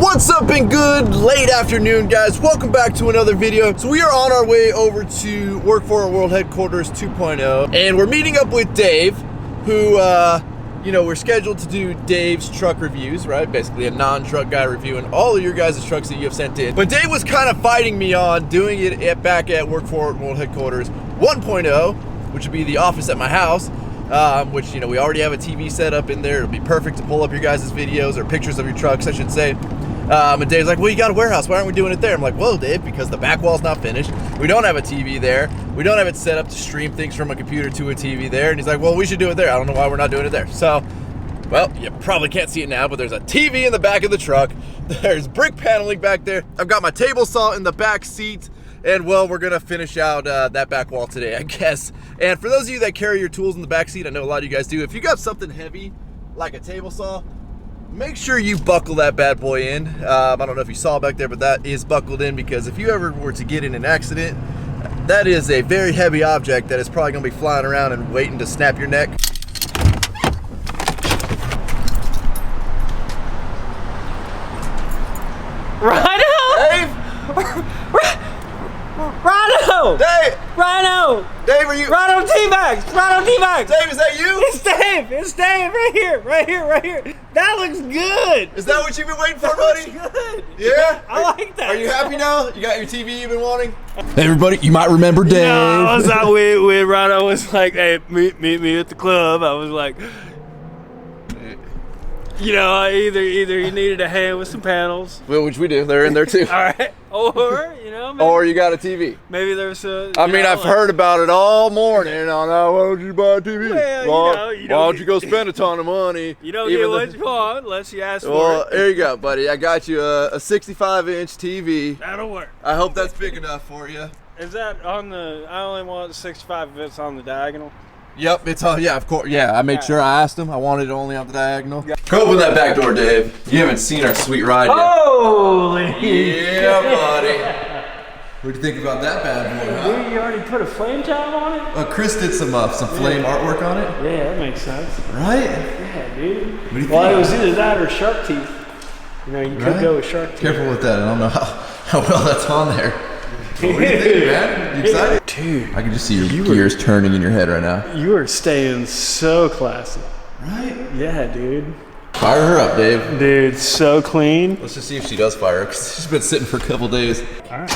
What's up and good late afternoon, guys? Welcome back to another video. So we are on our way over to Work for Our World Headquarters 2.0, and we're meeting up with Dave, who, we're scheduled to do Dave's truck reviews, right? Basically a non-truck guy reviewing all of your guys' trucks that you have sent in. But Dave was kind of fighting me on doing it back at Work for Our World Headquarters 1.0, which would be the office at my house. Which, we already have a TV set up in there. It'll be perfect to pull up your guys' videos or pictures of your trucks, I should say. And Dave's like, well, you got a warehouse. Why aren't we doing it there? I'm like, whoa, Dave, because the back wall's not finished. We don't have a TV there. We don't have it set up to stream things from a computer to a TV there. And he's like, well, we should do it there. I don't know why we're not doing it there. So, well, you probably can't see it now, but there's a TV in the back of the truck. There's brick paneling back there. I've got my table saw in the back seat. And, well, we're going to finish out that back wall today, I guess. And for those of you that carry your tools in the back seat, I know a lot of you guys do. If you got something heavy, like a table saw, make sure you buckle that bad boy in. I don't know if you saw back there, but that is buckled in, because if you ever were to get in an accident, that is a very heavy object that is probably going to be flying around and waiting to snap your neck. Rhino! Dave! Rhino! Dave! Rhino! Dave, are you? Rhino T-Max! Rhino T-Max! Dave, is that you? It's Dave! It's Dave! Right here! Right here! Right here! That looks good! Is that what you've been waiting for, That buddy? looks good! Yeah? I like that! Are you happy now? You got your TV you've been wanting? Hey, everybody, you might remember Dave. No, I was out with Rhino was like, hey, meet me at the club. I was like, either he needed a hand with some panels. Well, which we do. They're in there too. All right. Or, maybe, Or you got a TV. maybe there's a... I've heard about it all morning on why don't you buy a TV? Well, why don't you go spend a ton of money? You don't get what you want unless you ask for Well, it. there you go, buddy. I got you a 65-inch TV. That'll work. I hope that's big enough for you. Is that on the... I only want the 65 if it's on the diagonal. Yep, it's on. Yeah, of course. Yeah, I made sure I asked him. I wanted it only on the diagonal. Go open that back door, Dave. You haven't seen our sweet ride yet. Holy! Yeah, buddy. What do you think about that bad boy, huh? You already put a flame tab on it? Chris did some flame artwork on it. Yeah, that makes sense. Right? Yeah, dude. What do you Well, think? it was either that or shark teeth. You could go with shark teeth. Careful with that. I don't know how well that's on there. What do you think, man? You excited? Dude, I can just see your gears turning in your head right now. you are staying so classy. Right? Yeah, dude. Fire her up, Dave. Dude, so clean. Let's just see if she does fire, because she's been sitting for a couple days. All right.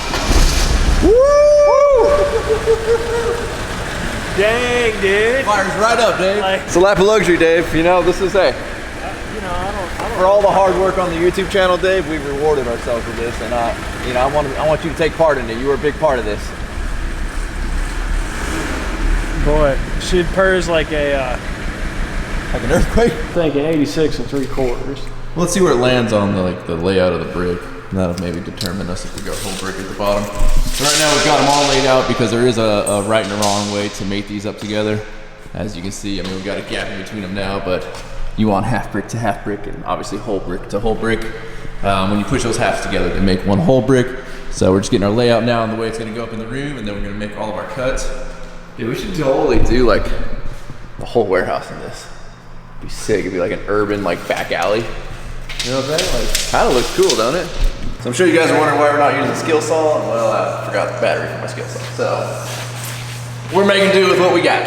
Dang, dude. Fires right up, Dave. Like- It's a lap of luxury, Dave. This is, hey, I for all the hard work on the YouTube channel, Dave, we've rewarded ourselves with this, and I want you to take part in it. You were a big part of this. Boy, she purrs like a, Like an earthquake? I think an 86 3/4. Let's see where it lands on the layout of the brick. That'll maybe determine us if we go whole brick at the bottom. So right now we've got them all laid out, because there is a right and a wrong way to mate these up together. As you can see, we've got a gap in between them now, but you want half brick to half brick, and obviously whole brick to whole brick. When you push those halves together, they make one whole brick. So we're just getting our layout now and the way it's gonna go up in the room, and then we're gonna make all of our cuts. Dude, we should totally do like the whole warehouse in this. It'd be sick. It'd be like an urban back alley. You know what I'm saying? Kind of looks cool, don't it? So I'm sure you guys are wondering why we're not using skill saw. Well, I forgot the battery for my skill saw. So we're making do with what we got.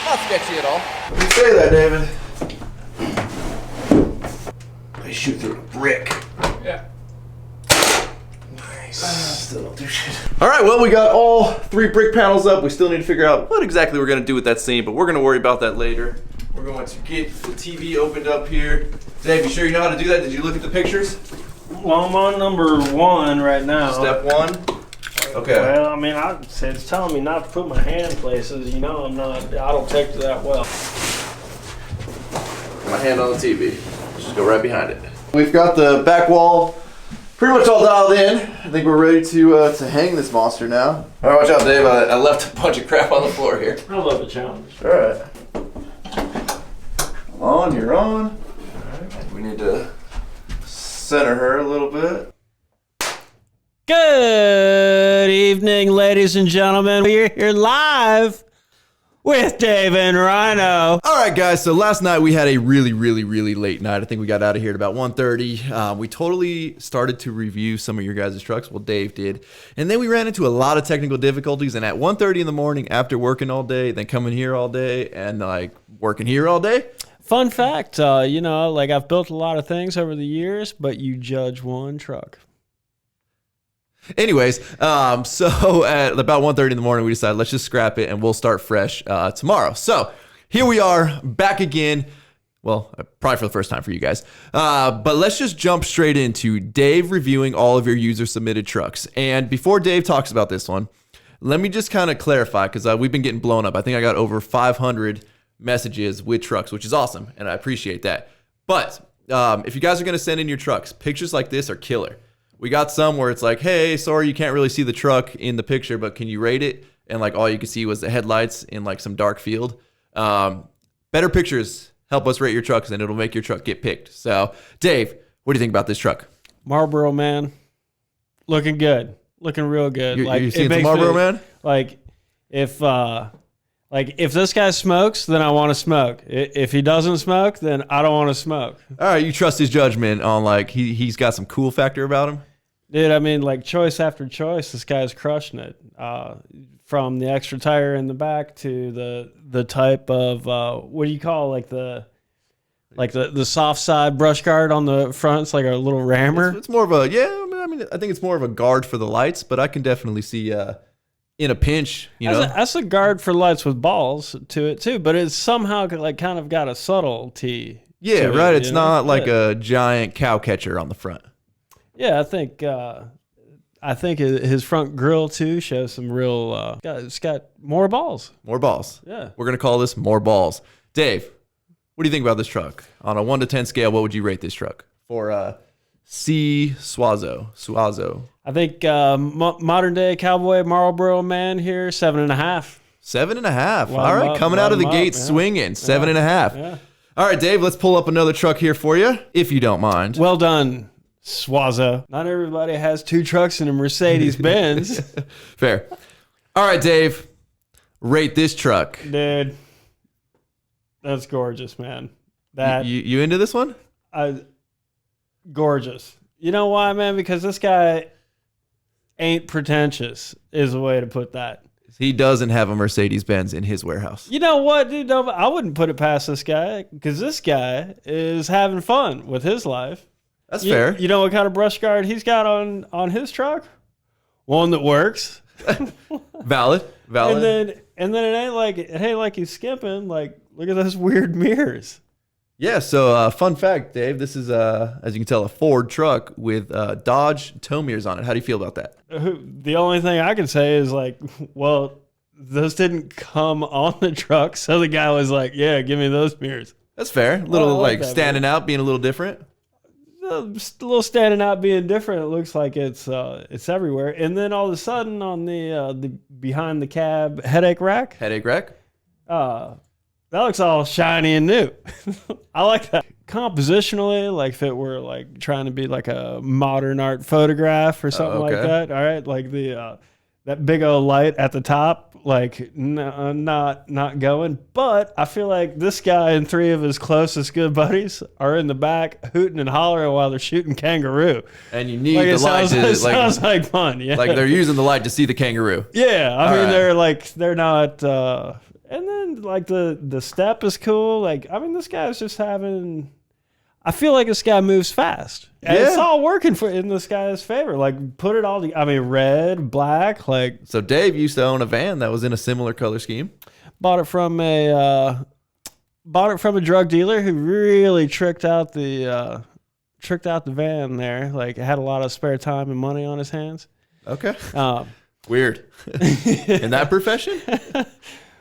Not sketchy at all. You say that, David. I shoot through a brick. Yeah. Still don't do shit. All right, well, we got all 3 brick panels up. We still need to figure out what exactly we're gonna do with that seam, but we're gonna worry about that later. We're going to get the TV opened up here. Dave, you sure you know how to do that? Did you look at the pictures? Well, I'm on number 1 right now. Step 1? Okay. Well, it's telling me not to put my hand places. I don't take to that well. My hand on the TV. Just go right behind it. We've got the back wall pretty much all dialed in. I think we're ready to hang this monster now. All right, watch out, Dave. I left a bunch of crap on the floor here. I love a challenge. All right. On, you're on. All right. We need to center her a little bit. Good evening, ladies and gentlemen. We're here live with Dave and Rhino. All right, guys. So last night we had a really late night. I think we got out of here at about 1:30. We totally started to review some of your guys' trucks. Well, Dave did. And then we ran into a lot of technical difficulties. And at 1:30 in the morning, after working all day, then coming here all day, and like working here all day. Fun fact, like I've built a lot of things over the years, but you judge one truck. Anyways, so at about 1:30 in the morning, we decided let's just scrap it and we'll start fresh tomorrow. So here we are back again. Well, probably for the first time for you guys. But let's just jump straight into Dave reviewing all of your user submitted trucks. And before Dave talks about this one, let me just kind of clarify because we've been getting blown up. I think I got over 500 messages with trucks, which is awesome. And I appreciate that. But if you guys are going to send in your trucks, pictures like this are killer. We got some where it's like, hey, sorry, you can't really see the truck in the picture, but can you rate it? And like all you could see was the headlights in like some dark field. Better pictures help us rate your trucks and it'll make your truck get picked. So Dave, what do you think about this truck? Marlboro Man, looking good, looking real good. You seen some Marlboro Man? Like if this guy smokes, then I want to smoke. If he doesn't smoke, then I don't want to smoke. All right, you trust his judgment on like he's got some cool factor about him? Dude, I mean, like choice after choice, this guy's crushing it. From the extra tire in the back to the type of what do you call the soft side brush guard on the front? It's like a little rammer. It's more of a I think it's more of a guard for the lights, but I can definitely see in a pinch, that's a guard for lights with balls to it too. But it's somehow like kind of got a subtlety. Yeah, right. It's not like a giant cow catcher on the front. Yeah, I think his front grille too shows some real. It's got more balls. More balls. Yeah, we're gonna call this more balls. Dave, what do you think about this truck? On a 1 to 10 scale, what would you rate this truck for? C Suazo. I think modern day cowboy Marlboro Man here 7.5. 7.5. All right, coming out of the gate swinging 7.5. Yeah. All right, Dave, let's pull up another truck here for you, if you don't mind. Well done, Suazo. Not everybody has 2 trucks in a Mercedes Benz. Fair. All right, Dave, rate this truck. Dude, that's gorgeous, man. That you into this one? Gorgeous. You know why, man? Because this guy ain't pretentious, is a way to put that. He doesn't have a Mercedes-Benz in his warehouse. You know what, dude? No, I wouldn't put it past this guy because this guy is having fun with his life. That's fair. You know what kind of brush guard he's got on his truck? One that works. Valid. And then it ain't like he's skimping. Like, look at those weird mirrors. Yeah, so fun fact, Dave, this is, as you can tell, a Ford truck with Dodge tow mirrors on it. How do you feel about that? The only thing I can say is like, well, those didn't come on the truck, so the guy was like, yeah, give me those mirrors. That's fair. A little like standing out, being a little different. A little standing out, being different. It looks like it's everywhere. And then all of a sudden on the behind the cab headache rack. That looks all shiny and new. I like that. Compositionally, like if it were like trying to be like a modern art photograph or something like that. All right, like the that big old light at the top, like not going. But I feel like this guy and 3 of his closest good buddies are in the back hooting and hollering while they're shooting kangaroo. And you need the light to sounds like fun. Yeah, like they're using the light to see the kangaroo. Yeah, I mean they're not. And then like the step is cool. Like, I mean, this guy's just having, I feel like this guy moves fast. And it's all working in this guy's favor. Like, put it all together. I mean, red, black, like. So Dave used to own a van that was in a similar color scheme. Bought it from a drug dealer who really tricked out the van there. Like, had a lot of spare time and money on his hands. Okay. Weird. In that profession?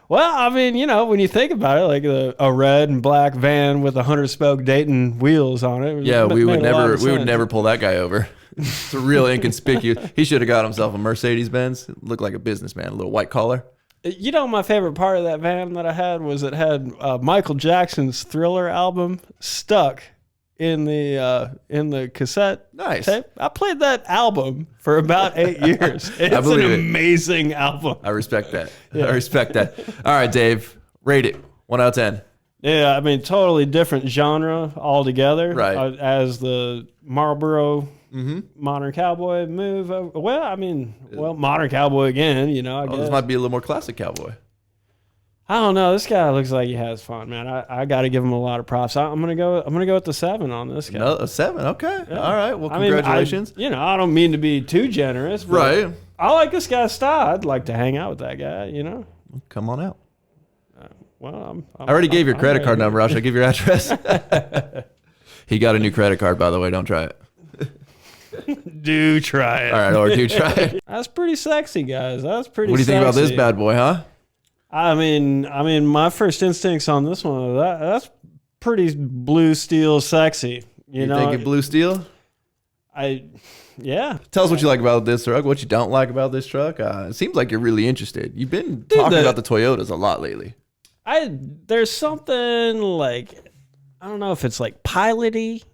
Well, I mean, when you think about it, like a red and black van with 100-spoke Dayton wheels on it. Yeah, we would never pull that guy over. It's a real inconspicuous. He should have got himself a Mercedes-Benz. It looked like a businessman, a little white collar. My favorite part of that van that I had was it had Michael Jackson's Thriller album stuck in the cassette Nice. tape. I played that album for about 8 years. It's an amazing album. I respect that. Yeah. I respect that. All right, Dave, rate it 1 out of 10. Yeah, I mean, totally different genre altogether. Right. As the Marlboro Modern Cowboy move. Well, I mean, Modern Cowboy again, I guess. This might be a little more classic cowboy. I don't know. This guy looks like he has fun, man. I got to give him a lot of props. I'm gonna go with the 7 on this guy. No, a 7. Okay. Yeah. All right. Well, congratulations. I don't mean to be too generous, but right. I like this guy's style. I'd like to hang out with that guy. Come on out. Well, I already gave your credit card number. Should I give your address? He got a new credit card, by the way. Don't try it. Do try it. All right, or do try it. That's pretty sexy, guys. That's pretty. What do you think about this bad boy, huh? I mean, my first instincts on this one, that's pretty blue steel sexy. You know, think it blue steel? Yeah. Tell us what you like about this truck, what you don't like about this truck. It seems like you're really interested. You've been talking about the Toyotas a lot lately. There's something like, I don't know if it's like piloty,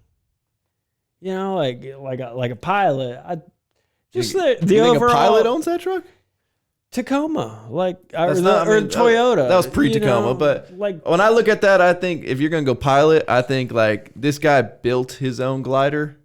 like a pilot. The overall. A pilot owns that truck? Tacoma, or That Toyota. was pre-Tacoma, but when I look at that, I think if you're gonna go pilot, I think like this guy built his own glider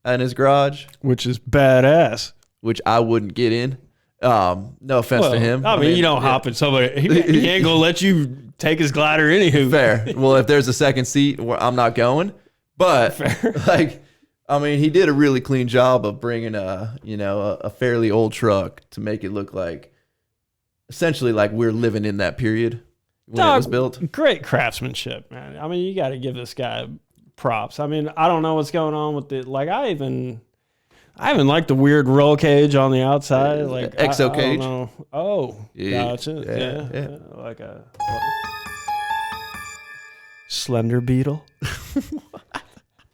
in his garage, which is badass. Which I wouldn't get in. No offense to him. I mean, you don't hop in somebody. He ain't gonna let you take his glider anywho. Fair. Well, if there's a second seat, I'm not going. But fair. I mean, he did a really clean job of bringing a fairly old truck to make it look like essentially like we're living in that period when it was built. Great craftsmanship, man. I mean, you got to give this guy props. I mean, I don't know what's going on with it. Like, I even like the weird roll cage on the outside, like exo cage. I don't know. Oh, yeah. Gotcha. Yeah. Like a slender beetle.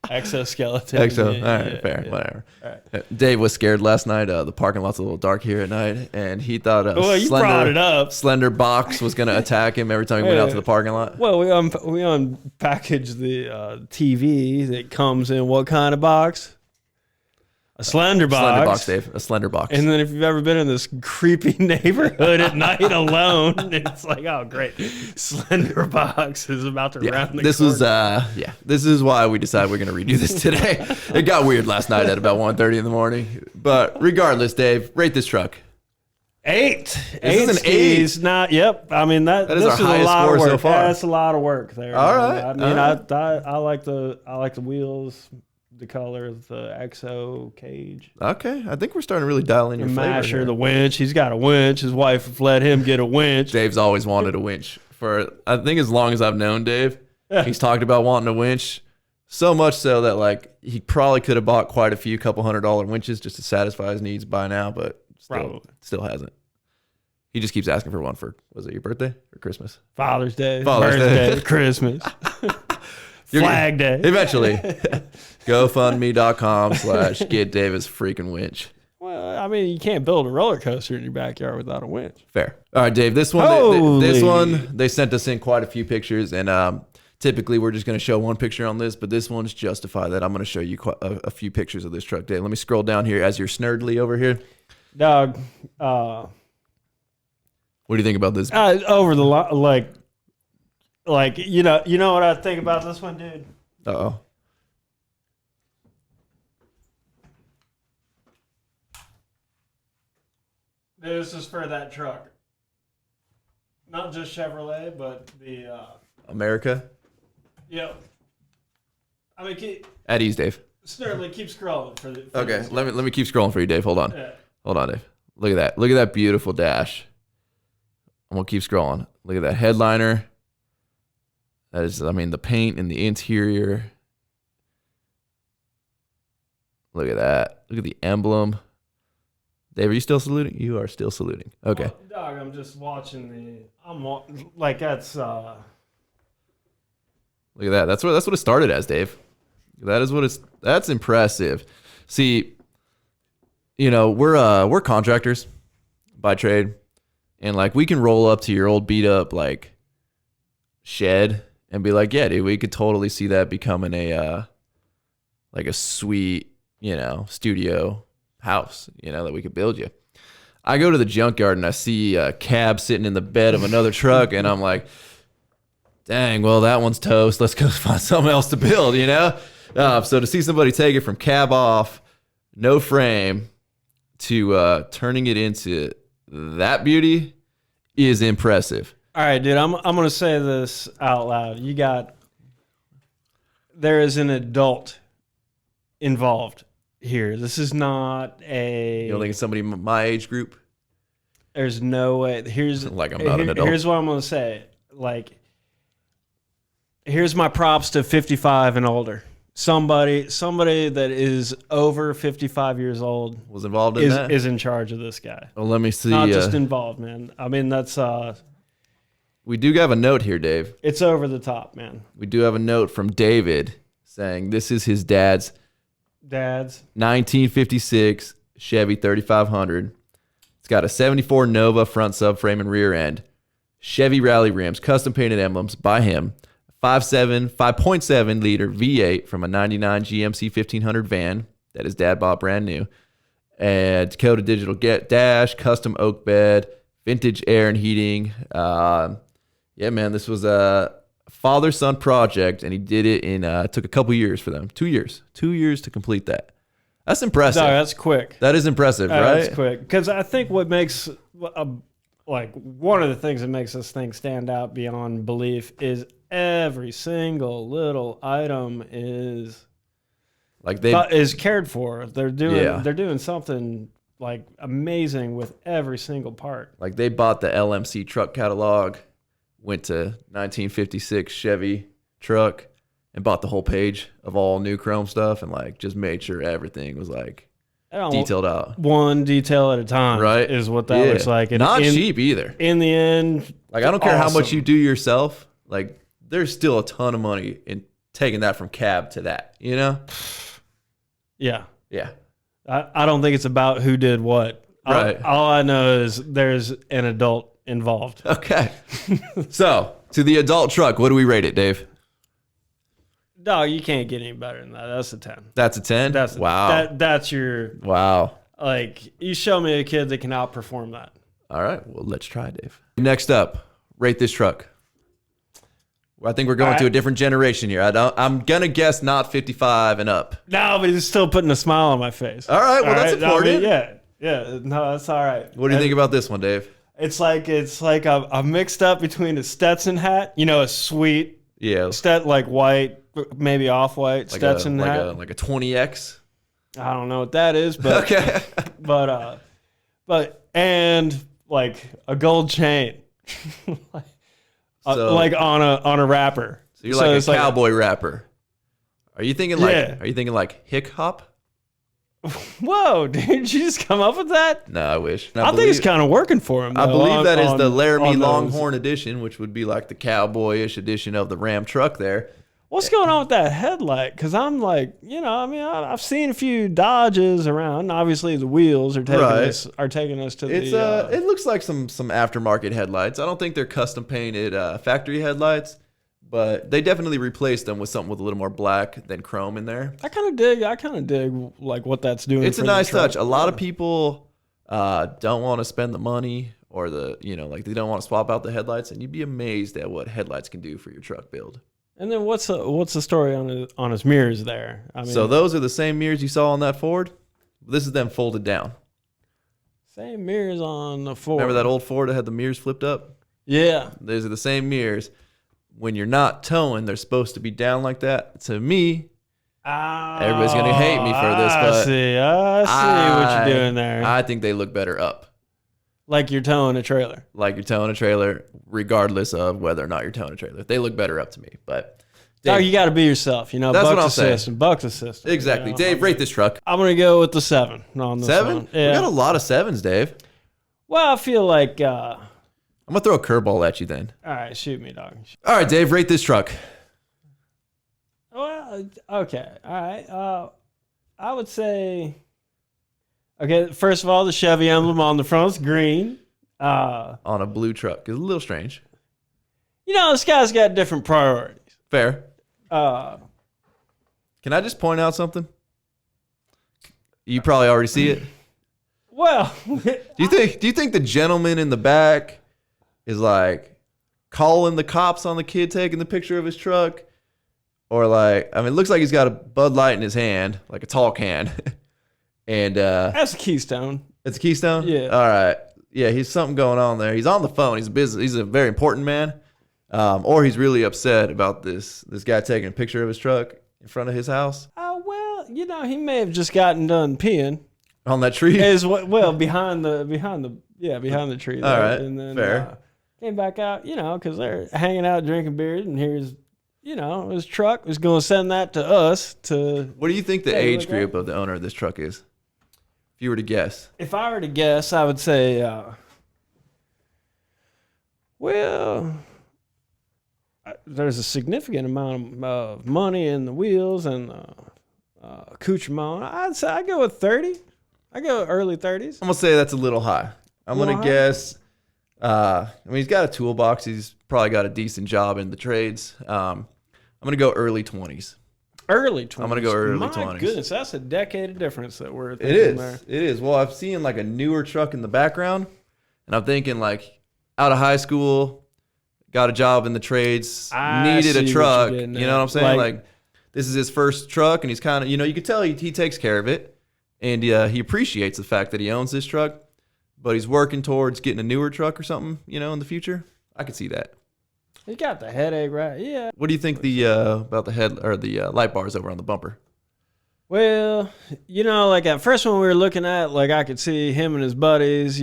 Exoskeleton. All right, fair, whatever. Right. Dave was scared last night. The parking lot's a little dark here at night, and he thought you brought it up. Slender box was going to attack him every time he went out to the parking lot. Well, we unpackaged the TV that comes in what kind of box? A slender box. Slender box, Dave. A slender box. And then if you've ever been in this creepy neighborhood at night alone, it's like, oh, great. Slender box is about to round the corner. This is why we decided we're going to redo this today. It got weird last night at about 1:30 in the morning. But regardless, Dave, rate this truck. 8. This is an 8. Not. Yep. I mean this is a lot of work. So far. That's a lot of work there. All right. I mean, I like the wheels. The color of the exo cage. Okay, I think we're starting to really dial in your flavor masher, here. The winch. He's got a winch. His wife let him get a winch. Dave's always wanted a winch for I think as long as I've known Dave. He's talked about wanting a winch, so much so that like he probably could have bought quite a few couple $100 winches just to satisfy his needs by now, but still hasn't. He just keeps asking for one for, was it your birthday or Christmas? Father's Day, birthday, Christmas. Flag Day. Eventually. GoFundMe.com/get Davis freaking winch. Well, I mean, you can't build a roller coaster in your backyard without a winch. Fair. All right, Dave, this one, they sent us in quite a few pictures, and typically we're just going to show one picture on this, but this one's justify that. I'm going to show you a few pictures of this truck, Dave. Let me scroll down here as you're snurdly over here. Dog, what do you think about this? Over the like you know what I think about this one, dude? Uh-oh. This is for that truck. Not just Chevrolet, but the America? Yep. I mean, at ease, Dave. Certainly keep scrolling for the. Okay, let me keep scrolling for you, Dave. Hold on. Yeah. Hold on, Dave. Look at that. Look at that beautiful dash. I'm gonna keep scrolling. Look at that headliner. That is, I mean, the paint and the interior. Look at that. Look at the emblem. Dave, are you still saluting? You are still saluting. Okay. Well, dog, I'm just watching that's. Look at that. That's what it started as, Dave. That's impressive. See, we're contractors by trade, and like we can roll up to your old beat up like shed and be like, yeah, dude, we could totally see that becoming a like a sweet, studio house, that we could build you. I go to the junkyard and I see a cab sitting in the bed of another truck, and I'm like, dang, well, that one's toast. Let's go find something else to build, So to see somebody take it from cab off, no frame, to turning it into that beauty is impressive. All right, dude, I'm going to say this out loud. There is an adult involved here. This is not a... You don't think it's somebody in my age group? There's no way. Like I'm not an adult. Here's what I'm going to say. Here's my props to 55 and older. Somebody that is over 55 years old was involved in that? Is in charge of this guy. Well, let me see. Not just involved, man. I mean, that's... we do have a note here, Dave. It's over the top, man. We do have a note from David saying this is his dad's 1956 Chevy 3500. It's got a 74 Nova front subframe and rear end, Chevy rally rims, custom painted emblems by him, 5.7 liter V8 from a 99 GMC 1500 van that his dad bought brand new, and Dakota digital dash, custom oak bed, vintage air and heating. Yeah, man, this was a father-son project, and he did it in took a couple years for them. 2 years to complete that. That's impressive. No, that's quick. That is impressive, right? That's quick. Because I think what makes one of the things that makes this thing stand out beyond belief is every single little item is cared for. They're doing something like amazing with every single part. Like they bought the LMC truck catalog, went to 1956 Chevy truck, and bought the whole page of all new chrome stuff, and just made sure everything was detailed out. One detail at a time, right? Is what that looks like. And not cheap either. In the end, I don't care how much you do yourself. There's still a ton of money in taking that from cab to that. Yeah. Yeah. I don't think it's about who did what. Right. All I know is there's an adult involved. Okay. So to the adult truck, what do we rate it, Dave? No, you can't get any better than that. That's a 10. That's a 10? Wow. That's your... Wow. You show me a kid that can outperform that. All right. Well, let's try, Dave. Next up, rate this truck. I think we're going to a different generation here. I'm going to guess not 55 and up. No, but he's still putting a smile on my face. All right. Well, that's important. Yeah. No, that's all right. What do you think about this one, Dave? It's like a mixed up between a Stetson hat, a sweet... Yeah. White, maybe off-white Stetson hat. Like a 20X? I don't know what that is, but okay. and a gold chain. On a wrapper. So you're like a cowboy rapper. Are you thinking hip hop? Whoa, dude, did you just come up with that? No, I wish. I think it's kind of working for him. I believe that is the Laramie Longhorn edition, which would be like the cowboyish edition of the Ram truck there. What's going on with that headlight? Because I'm I've seen a few Dodges around. Obviously, the wheels are taking us to the... It looks like some aftermarket headlights. I don't think they're custom painted factory headlights, but they definitely replaced them with something with a little more black than chrome in there. I kind of dig what that's doing. It's a nice touch. A lot of people don't want to spend the money or they don't want to swap out the headlights, and you'd be amazed at what headlights can do for your truck build. And then what's the story on his mirrors there? So those are the same mirrors you saw on that Ford. This is them folded down. Same mirrors on the Ford. Remember that old Ford that had the mirrors flipped up? Yeah. Those are the same mirrors. When you're not towing, they're supposed to be down like that. To me, everybody's going to hate me for this, but I see what you're doing there. I think they look better up. Like you're towing a trailer. Like you're towing a trailer, regardless of whether or not you're towing a trailer. They look better up to me, but... Dave, you got to be yourself, That's what I'm saying. Buck's a system. Exactly. Dave, rate this truck. I'm going to go with the 7 on this 7? one. Yeah. We got a lot of 7s, Dave. Well, I feel like... I'm going to throw a curveball at you then. All right, shoot me, dog. All right, Dave, rate this truck. Well, okay. All right. I would say... Okay, first of all, the Chevy emblem on the front's green. On a blue truck. It's a little strange. This guy's got different priorities. Fair. Can I just point out something? You probably already see it. Well, do you think the gentleman in the back is like calling the cops on the kid taking the picture of his truck? Or like, I mean, it looks like he's got a Bud Light in his hand, like a tall can. And that's a Keystone. It's a Keystone? Yeah. All right. Yeah, he's something going on there. He's on the phone. He's a very important man. Or he's really upset about this guy taking a picture of his truck in front of his house. Oh, well, he may have just gotten done peeing. On that tree? Behind the tree there. All right, and then fair. Came back out, because they're hanging out drinking beers, and here's, his truck was going to send that to us to... What do you think the age group of the owner of this truck is? If you were to guess. If I were to guess, I would say, there's a significant amount of money in the wheels and accoutrement. I'd say I go with 30. I go early 30s. I'm going to say that's a little high. I'm going to guess... he's got a toolbox. He's probably got a decent job in the trades. I'm going to go early 20s. Early 20s. I'm going to go early 20s. My goodness, that's a decade of difference that we're thinking there. It is. Well, I've seen like a newer truck in the background, and I'm thinking like out of high school, got a job in the trades, needed a truck. You know what I'm saying? Like this is his first truck, and he's kind of, you can tell he takes care of it, and he appreciates the fact that he owns this truck. But he's working towards getting a newer truck or something, in the future. I could see that. He got the headache, right? Yeah. What do you think about the head or the light bars over on the bumper? Well, like at first when we were looking at, like I could see him and his buddies,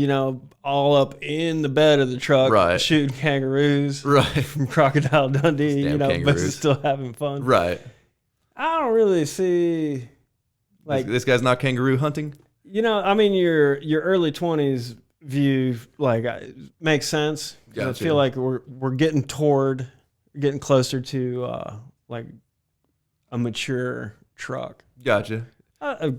all up in the bed of the truck, right, shooting kangaroos, right, from Crocodile Dundee, but still having fun, right. I don't really see like this guy's not kangaroo hunting. Your early 20s view makes sense. Gotcha. I feel like we're getting closer to like a mature truck. Gotcha.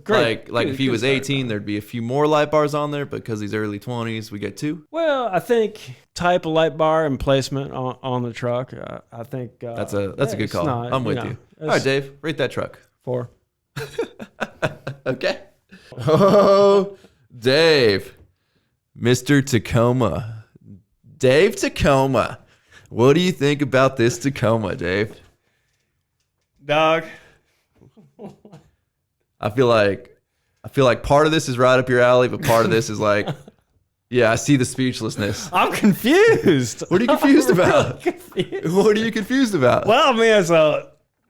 Great. Like if he was 18, there'd be a few more light bars on there, but because he's early 20s, we get 2. Well, I think type of light bar and placement on the truck. I think that's a good call. I'm with you. All right, Dave, rate that truck. 4. Okay. Oh, Dave, Mr. Tacoma. Dave Tacoma. What do you think about this Tacoma, Dave? Dog. I feel like part of this is right up your alley, but part of this is like, yeah, I see the speechlessness. I'm confused. What are you confused about? Really confused. What are you confused about? Well, man,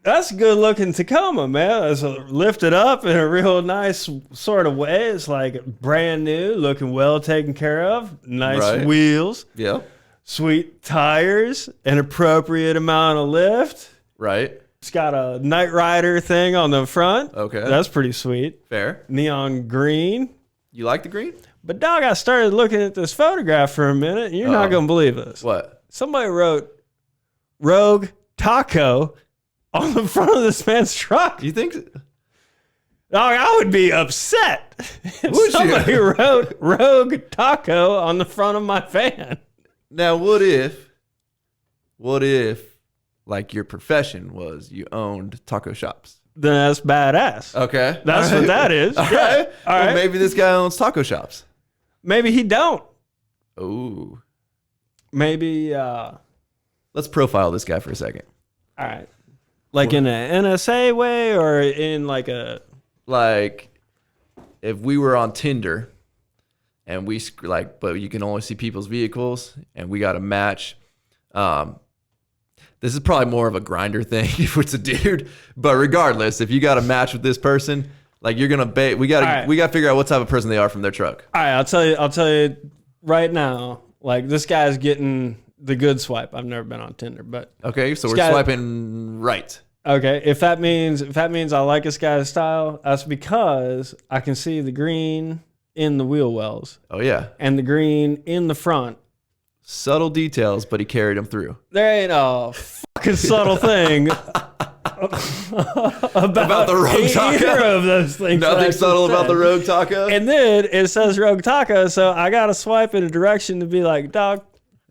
that's a good looking Tacoma, man. It's lifted up in a real nice sort of way. It's like brand new, looking well taken care of. Nice wheels. Yeah. Sweet tires. An appropriate amount of lift. Right. It's got a Knight Rider thing on the front. Okay. That's pretty sweet. Fair. Neon green. You like the green? But dog, I started looking at this photograph for a minute, and you're not going to believe this. What? Somebody wrote Rogue Taco on the front of this man's truck. You think? Dog, I would be upset if would somebody wrote Rogue Taco on the front of my van. Now, what if, like, your profession was you owned taco shops? Then that's badass. Okay. That's what that is. All right. All right. Maybe this guy owns taco shops. Maybe he don't. Ooh. Maybe. Let's profile this guy for a second. All right. Like in an NSA way or in like a... Like, if we were on Tinder and but you can only see people's vehicles and we got a match. This is probably more of a grinder thing if it's a dude. But regardless, if you got a match with this person, like you're going to we got to figure out what type of person they are from their truck. All right, I'll tell you right now, like this guy's getting the good swipe. I've never been on Tinder, but okay, so we're swiping right. Okay, if that means I like this guy's style, that's because I can see the green in the wheel wells. Oh yeah, and the green in the front. Subtle details, but he carried them through. There ain't a fucking subtle thing about the Rogue Taco. Of those things. Nothing subtle about the Rogue Taco. And then it says Rogue Taco, so I got to swipe in a direction to be like, dog.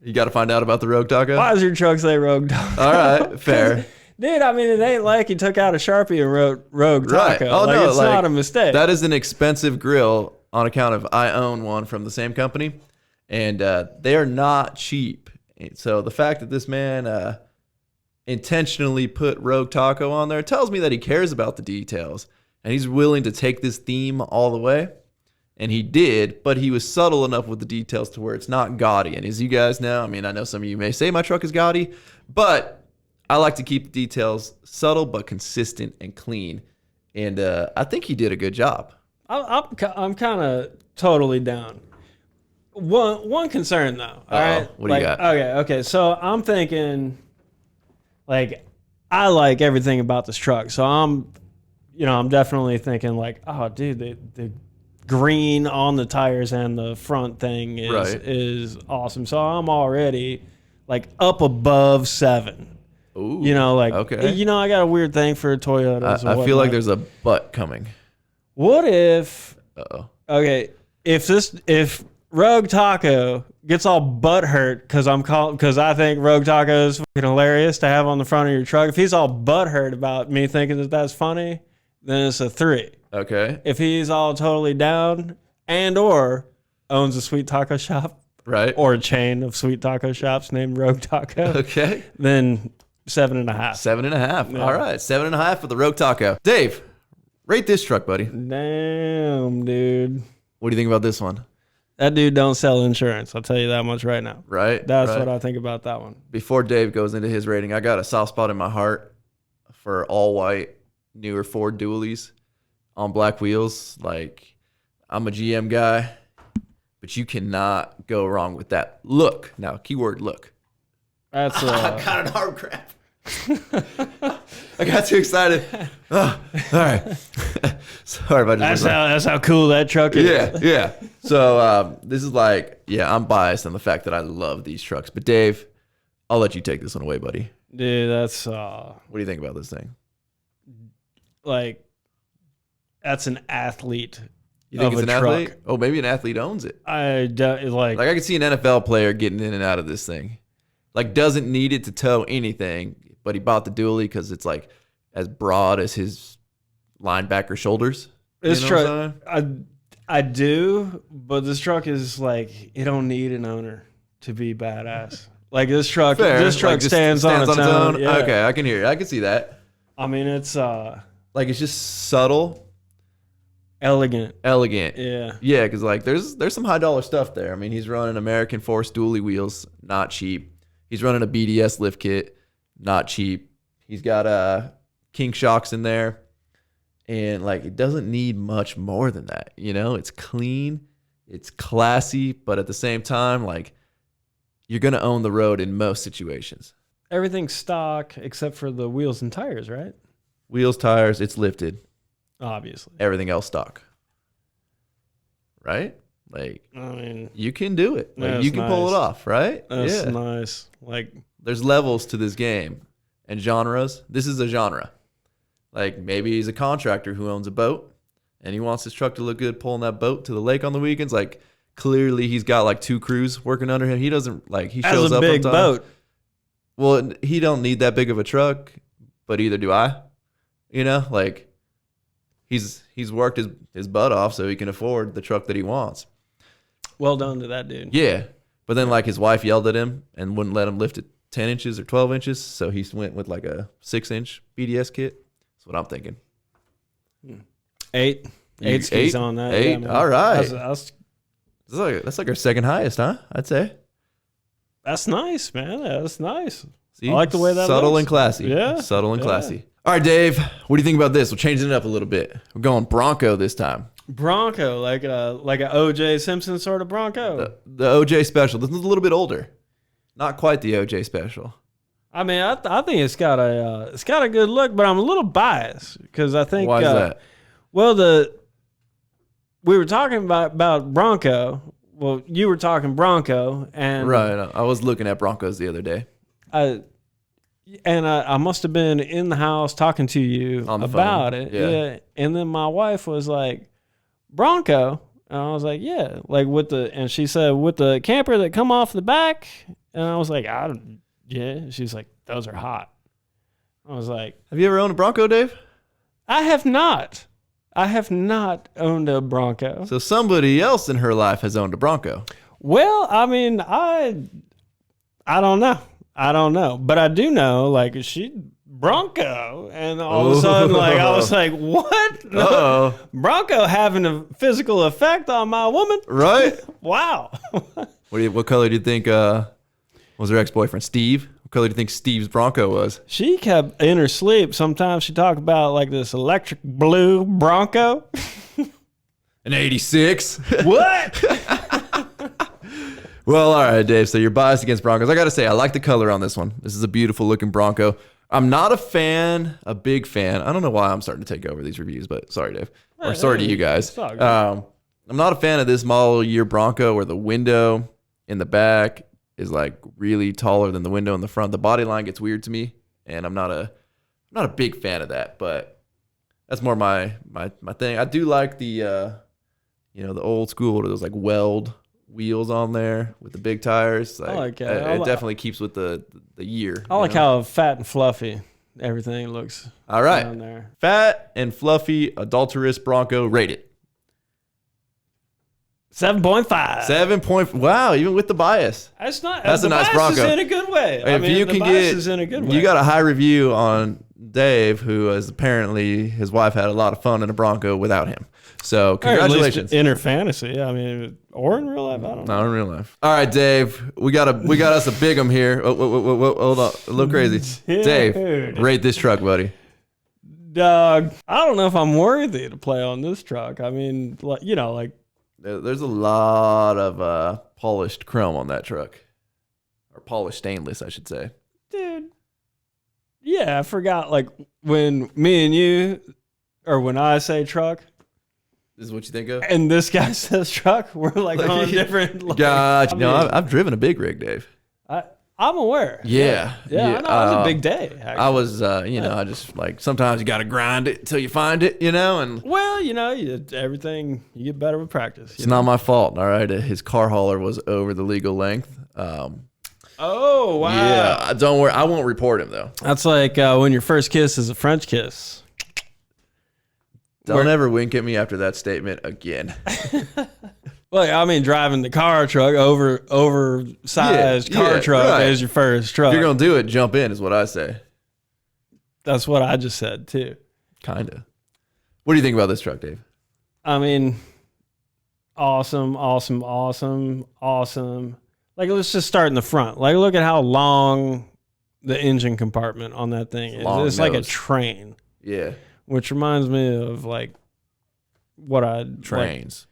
You got to find out about the Rogue Taco? Why does your truck say Rogue Taco? All right, fair. Dude, I mean, it ain't like he took out a Sharpie and wrote Rogue Taco. Right. Oh, like, no, it's not a mistake. That is an expensive grill on account of I own one from the same company, and they are not cheap. So the fact that this man intentionally put Rogue Taco on there tells me that he cares about the details, and he's willing to take this theme all the way. And he did, but he was subtle enough with the details to where it's not gaudy. And as you guys know, I mean, I know some of you may say my truck is gaudy, but I like to keep the details subtle but consistent and clean. And I think he did a good job. I'm kind of totally down. One concern though. All right. What do you got? Okay. So I'm thinking, like, I like everything about this truck. So I'm definitely thinking like, oh, dude, the green on the tires and the front thing is awesome. So I'm already like up above 7. Ooh, okay. I got a weird thing for Toyotas. I feel like there's a but coming. What if? Okay, if Rogue Taco gets all butthurt because I think Rogue Taco is fucking hilarious to have on the front of your truck. If he's all butthurt about me thinking that that's funny, then it's a 3. Okay. If he's all totally down or owns a sweet taco shop, right, or a chain of sweet taco shops named Rogue Taco, okay, then 7.5. 7.5. Yeah. All right, 7.5 for the Rogue Taco. Dave, rate this truck, buddy. Damn, dude. What do you think about this one? That dude don't sell insurance. I'll tell you that much right now. Right. That's what I think about that one. Before Dave goes into his rating, I got a soft spot in my heart for all white newer Ford dualies on black wheels. Like, I'm a GM guy, but you cannot go wrong with that look. Now, keyword look. That's I got an arm cramp. I got too excited. Oh, all right. Sorry about that. That's how cool that truck is. Yeah. So this is like, I'm biased on the fact that I love these trucks. But Dave, I'll let you take this one away, buddy. Dude, that's what do you think about this thing? Like, that's an athlete. You think it's an athlete? Oh, maybe an athlete owns it. Like I could see an NFL player getting in and out of this thing. Like, doesn't need it to tow anything, but he bought the dually because it's like as broad as his linebacker shoulders. This truck, I do, but this truck is like, it don't need an owner to be badass. Like, this truck, like stands on its own. Yeah. Okay, I can hear it. I can see that. I mean, it's like, it's just subtle, elegant. Yeah, because like there's some high dollar stuff there. I mean, he's running American Force dually wheels, not cheap. He's running a BDS lift kit, not cheap. He's got kink shocks in there, and like, it doesn't need much more than that. It's clean, it's classy, but at the same time, like, you're gonna own the road in most situations. Everything's stock except for the wheels and tires, right? Wheels, tires, it's lifted. Obviously. Everything else stock. Right? Like, I mean, you can do it. Like, you can pull it off, right? That's nice. Like, there's levels to this game and genres. This is a genre. Like, maybe he's a contractor who owns a boat and he wants his truck to look good pulling that boat to the lake on the weekends. Like, clearly he's got like 2 crews working under him. He doesn't, like, he shows up on time. That's a big boat. Well, he don't need that big of a truck, but either do I. Like, he's worked his butt off so he can afford the truck that he wants. Well done to that dude. Yeah. But then, like, his wife yelled at him and wouldn't let him lift it 10 inches or 12 inches. So he went with like a 6-inch BDS kit. That's what I'm thinking. 8 skis on that. 8. All right. That's like our second highest, huh? I'd say. That's nice, man. That's nice. See? I like the way that subtle looks. And classy. Yeah. Subtle and classy. All right, Dave. What do you think about this? We're changing it up a little bit. We're going Bronco this time. Bronco, like a OJ Simpson sort of Bronco. The OJ Special. This is a little bit older. Not quite the OJ Special. I mean, I think it's got a good look, but I'm a little biased because I think. Why is that? Well, we were talking about Bronco. Well, you were talking Bronco, and right. I was looking at Broncos the other day. I must have been in the house talking to you about it. Yeah. And then my wife was like, Bronco? And I was like, yeah. Like and she said, with the camper that come off the back? And I was like, yeah. She's like, those are hot. I was like, have you ever owned a Bronco, Dave? I have not. I have not owned a Bronco. So somebody else in her life has owned a Bronco. Well, I mean, I don't know. I don't know. But I do know, like, she Bronco. And all of a sudden, like, I was like, what? Uh-oh. Bronco having a physical effect on my woman? Right? Wow. What color do you think was her ex-boyfriend? Steve? What color do you think Steve's Bronco was? She kept in her sleep. Sometimes she talked about like this electric blue Bronco. An 86. What? Well, all right, Dave. So you're biased against Broncos. I got to say, I like the color on this one. This is a beautiful looking Bronco. I'm not a big fan. I don't know why I'm starting to take over these reviews, but sorry, Dave. Or sorry to you guys. I'm not a fan of this model year Bronco where the window in the back is like really taller than the window in the front. The body line gets weird to me, and I'm not a big fan of that, but that's more my thing. I do like the the old school, those like weld wheels on there with the big tires. Like, I like that. It definitely keeps with the year. I like how fat and fluffy everything looks. All right. Down there. Fat and fluffy adulterous Bronco, rate it. 7.5. 7 point. Wow, even with the bias. That's not. That's a nice Bronco. Is in a good way. If you can get, is in a good way. You got a high review on Dave, who is apparently his wife had a lot of fun in a Bronco without him. So congratulations. In her fantasy, I mean, or in real life, I don't know. Not in real life. All right, Dave, we got us a big 'em here. Oh, hold on, a little crazy. Dude. Dave, rate this truck, buddy. Dog, I don't know if I'm worthy to play on this truck. I mean, like. There's a lot of polished chrome on that truck, or polished stainless, I should say. Dude, yeah, I forgot. Like when me and you, or when I say truck. This is what you think of? And this guy says truck. We're like on different. Like, gotcha. I've driven a big rig, Dave. I'm aware. Yeah. I know. It was a big day. Actually. I was, I just like sometimes you got to grind it until you find it, and. Well, everything you get better with practice. It's not my fault. All right, his car hauler was over the legal length. Oh wow. Yeah, don't worry. I won't report him though. That's like when your first kiss is a French kiss. Don't ever wink at me after that statement again. Well, I mean, driving the car truck, oversized car truck as your first truck. If you're going to do it, jump in is what I say. That's what I just said, too. Kind of. What do you think about this truck, Dave? I mean, awesome. Like, let's just start in the front. Like, look at how long the engine compartment on that thing is. It's like a train. Yeah. Which reminds me of, like, trains.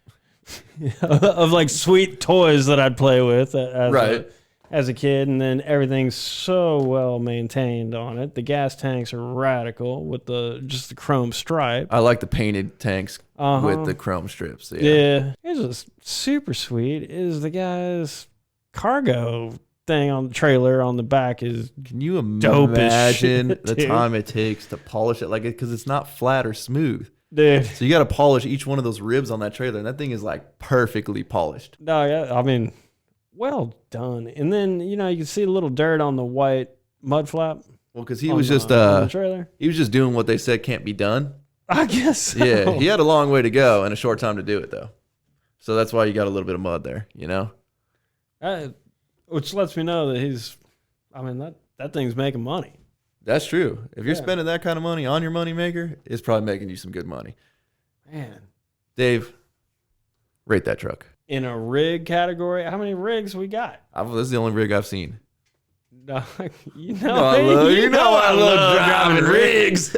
Of like sweet toys that I'd play with as a kid, and then everything's so well maintained on it. The gas tanks are radical with just the chrome stripe. I like the painted tanks with the chrome strips. Yeah. It's just super sweet. Is the guy's cargo thing on the trailer on the back is can you imagine the time it takes to polish it because it's not flat or smooth. Dude. So you got to polish each one of those ribs on that trailer, and that thing is like perfectly polished. No, yeah, I mean, well done. And then you can see a little dirt on the white mud flap. Well, because he was just on the trailer. He was just doing what they said can't be done. I guess so. Yeah, he had a long way to go and a short time to do it though. So that's why you got a little bit of mud there, which lets me know that that thing's making money. That's true. If you're spending that kind of money on your money maker, it's probably making you some good money. Man. Dave, rate that truck. In a rig category, how many rigs we got? This is the only rig I've seen. No, I love driving rigs.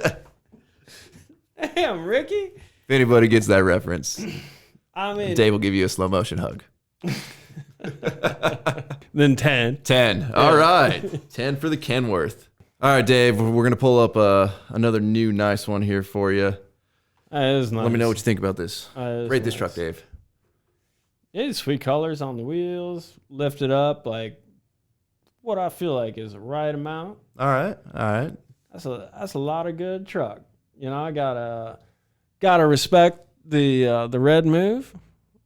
Damn, Ricky. If anybody gets that reference, Dave will give you a slow motion hug. Then 10. 10. All right. 10 for the Kenworth. All right, Dave, we're going to pull up another new nice one here for you. That is nice. Let me know what you think about this. Rate this truck, Dave. Yeah, sweet colors on the wheels, lifted up like what I feel like is the right amount. All right. That's a lot of good truck. I gotta respect the red move.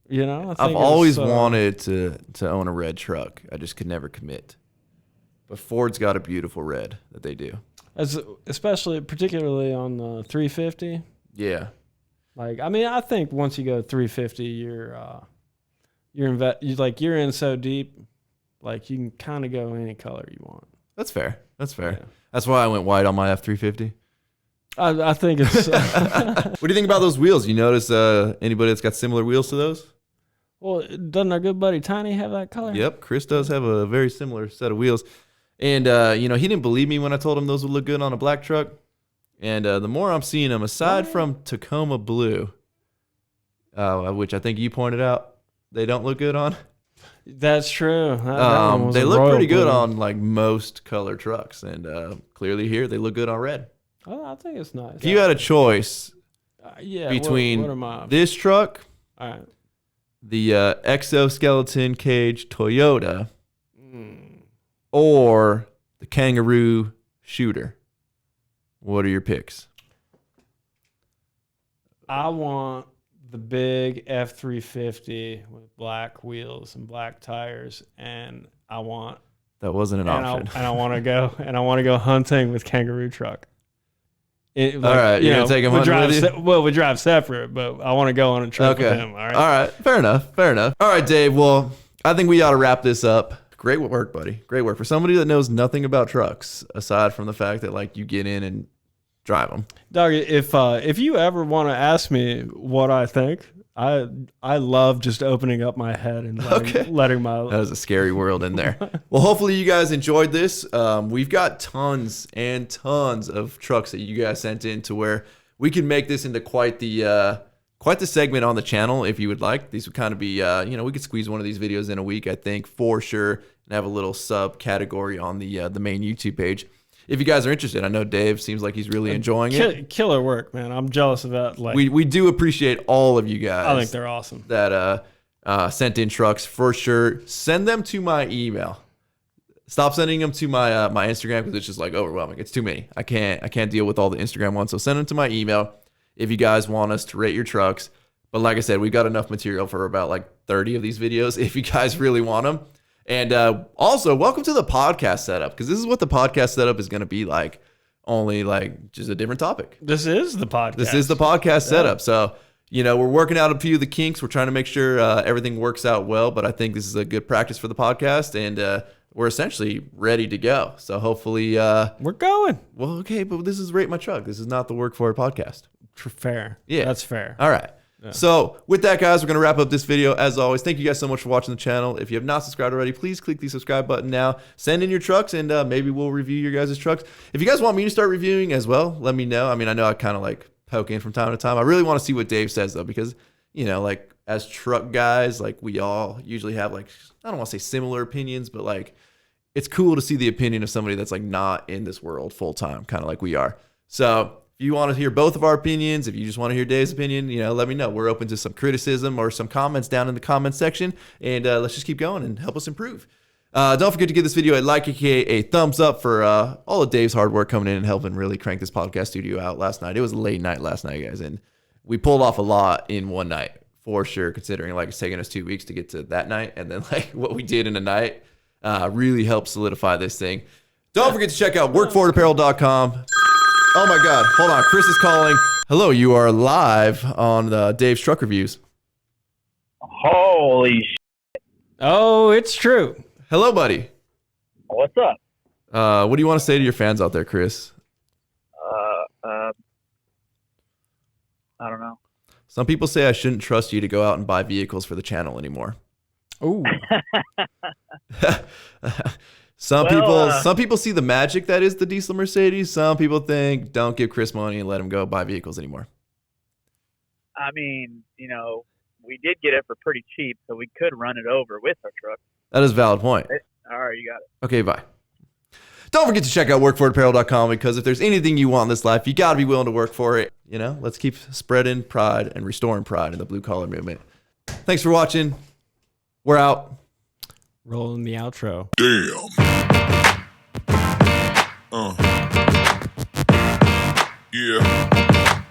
I've always wanted to own a red truck. I just could never commit. But Ford's got a beautiful red that they do. Especially, particularly on the 350. Yeah. Like, I mean, I think once you go 350, you're in so deep, like you can kind of go any color you want. That's fair. Yeah. That's why I went white on my F350. I think it's. What do you think about those wheels? You notice anybody that's got similar wheels to those? Well, doesn't our good buddy Tiny have that color? Yep, Chris does have a very similar set of wheels. And, he didn't believe me when I told him those would look good on a black truck. And the more I'm seeing them, aside from Tacoma Blue, which I think you pointed out, they don't look good on. That's true. They look pretty good on like most color trucks. And clearly here, they look good on red. Oh, I think it's nice. If you had a choice between what are my this truck, all right, the exoskeleton cage Toyota, or the Kangaroo shooter, what are your picks? I want the big F350 with black wheels and black tires, and I want that wasn't an option. And I want to go hunting with Kangaroo truck. All right, you're gonna take him hunting with you? Well, we drive separate, but I want to go on a trip with him. All right, fair enough. All right, Dave. Well, I think we ought to wrap this up. Great work, buddy. Great work for somebody that knows nothing about trucks, aside from the fact that like you get in and drive them. Dog, if you ever want to ask me what I think, I love just opening up my head and letting my... That is a scary world in there. Well, hopefully you guys enjoyed this. We've got tons and tons of trucks that you guys sent in to where we can make this into quite the segment on the channel if you would like. These would kind of be, we could squeeze one of these videos in a week, I think, for sure, and have a little subcategory on the main YouTube page. If you guys are interested, I know Dave seems like he's really enjoying it. Killer work, man. I'm jealous of that. Like, we do appreciate all of you guys. I think they're awesome. That sent in trucks for sure. Send them to my email. Stop sending them to my my Instagram because it's just like overwhelming. It's too many. I can't deal with all the Instagram ones. So send them to my email if you guys want us to rate your trucks. But like I said, we got enough material for about like 30 of these videos if you guys really want them. And also, welcome to the podcast setup, because this is what the podcast setup is going to be like, only like just a different topic. This is the podcast. This is the podcast setup. So, we're working out a few of the kinks. We're trying to make sure everything works out well, but I think this is a good practice for the podcast, and we're essentially ready to go. So hopefully... we're going. Well, okay, but this is Rate My Truck. This is not the Work For It podcast. Fair. Yeah. That's fair. All right. Yeah. So with that, guys, we're going to wrap up this video. As always, thank you guys so much for watching the channel. If you have not subscribed already, please click the subscribe button now. Send in your trucks, and maybe we'll review your guys' trucks. If you guys want me to start reviewing as well, let me know. I mean, I know I kind of like poke in from time to time. I really want to see what Dave says, though, because, like as truck guys, like we all usually have like, I don't want to say similar opinions, but like it's cool to see the opinion of somebody that's like not in this world full time, kind of like we are. So if you want to hear both of our opinions, if you just want to hear Dave's opinion, let me know. We're open to some criticism or some comments down in the comments section, and let's just keep going and help us improve. Don't forget to give this video a like, a thumbs up for all of Dave's hard work coming in and helping really crank this podcast studio out last night. It was a late night last night, guys, and we pulled off a lot in one night for sure, considering like it's taken us 2 weeks to get to that night, and then like what we did in a night really helped solidify this thing. Don't forget to check out workforitapparel.com. Oh my God, hold on, Chris is calling. Hello, you are live on Dave's Truck Reviews. Holy shit. Oh, it's true. Hello, buddy. What's up? What do you want to say to your fans out there, Chris? I don't know. Some people say I shouldn't trust you to go out and buy vehicles for the channel anymore. Ooh. Some people see the magic that is the diesel Mercedes. Some people think don't give Chris money and let him go buy vehicles anymore. I mean, we did get it for pretty cheap, so we could run it over with our truck. That is a valid point. All right, you got it. Okay, bye. Don't forget to check out workforitapparel.com, because if there's anything you want in this life, you got to be willing to work for it. Let's keep spreading pride and restoring pride in the blue collar movement. Thanks for watching. We're out. Rolling the outro. Damn. Yeah.